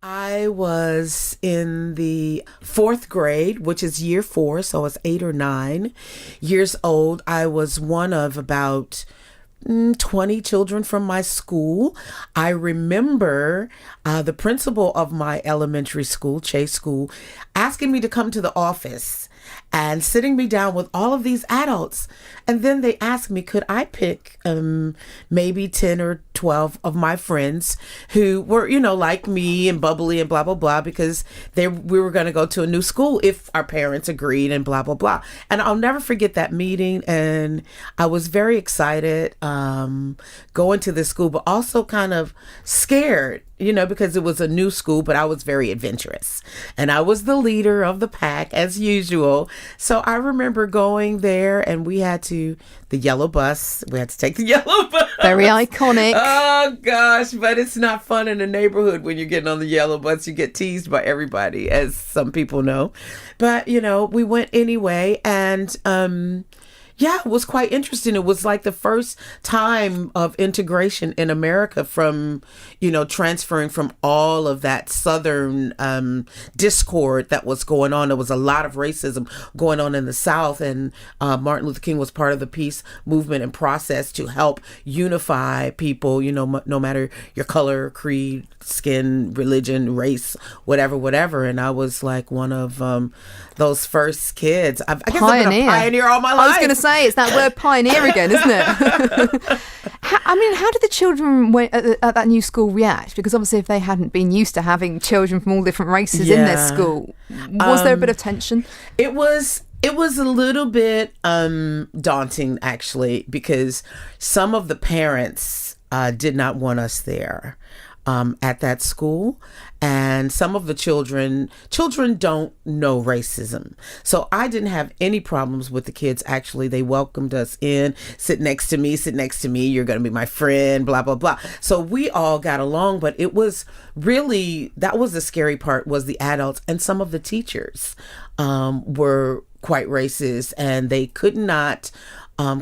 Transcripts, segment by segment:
I was in the fourth grade, which is year 4, so I was 8 or 9 years old. I was one of about 20 children from my school. I remember the principal of my elementary school, Chase School, asking me to come to the office and sitting me down with all of these adults. And then they asked me, could I pick maybe 10 or 12 of my friends who were, like me and bubbly and blah, blah, blah, because we were going to go to a new school if our parents agreed and blah, blah, blah. And I'll never forget that meeting. And I was very excited going to this school, but also kind of scared, because it was a new school, but I was very adventurous. And I was the leader of the pack as usual. So I remember going there and we had to take the yellow bus. Very iconic. Oh gosh, but it's not fun in the neighborhood when you're getting on the yellow bus. You get teased by everybody, as some people know. But, we went anyway, and it was quite interesting. It was like the first time of integration in America from, transferring from all of that Southern discord that was going on. There was a lot of racism going on in the South, and Martin Luther King was part of the peace movement and process to help unify people, no matter your color, creed, skin, religion, race, whatever. And I was like one of those first kids. I guess I've been a pioneer all my life. I was going to say, it's that word pioneer again, isn't it? How did the children at that new school react? Because obviously if they hadn't been used to having children from all different races in their school, was there a bit of tension? It was a little bit daunting, actually, because some of the parents did not want us there at that school. And some of the children don't know racism. So I didn't have any problems with the kids. Actually, they welcomed us in, sit next to me, you're going to be my friend, blah, blah, blah. So we all got along, but it was really, that was the scary part, was the adults. And some of the teachers were quite racist, and they could not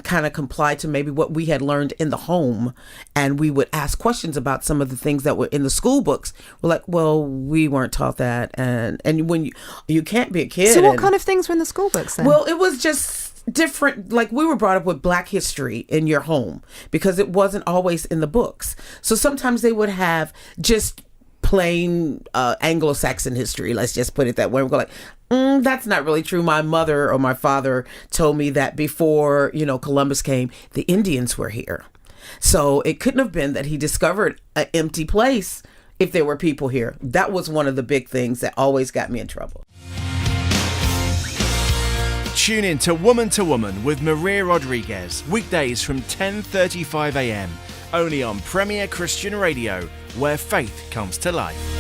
kind of comply to maybe what we had learned in the home. And we would ask questions about some of the things that were in the school books. We're like, well, we weren't taught that. And when you can't be a kid. So what kind of things were in the school books then? Well, it was just different. Like, we were brought up with Black history in your home because it wasn't always in the books. So sometimes they would have just plain Anglo-Saxon history, let's just put it that way. We're like, that's not really true. My mother or my father told me that before, Columbus came, the Indians were here. So it couldn't have been that he discovered an empty place if there were people here. That was one of the big things that always got me in trouble. Tune in to Woman with Maria Rodrigues, weekdays from 10:35 a.m. only on Premier Christian Radio, where faith comes to life.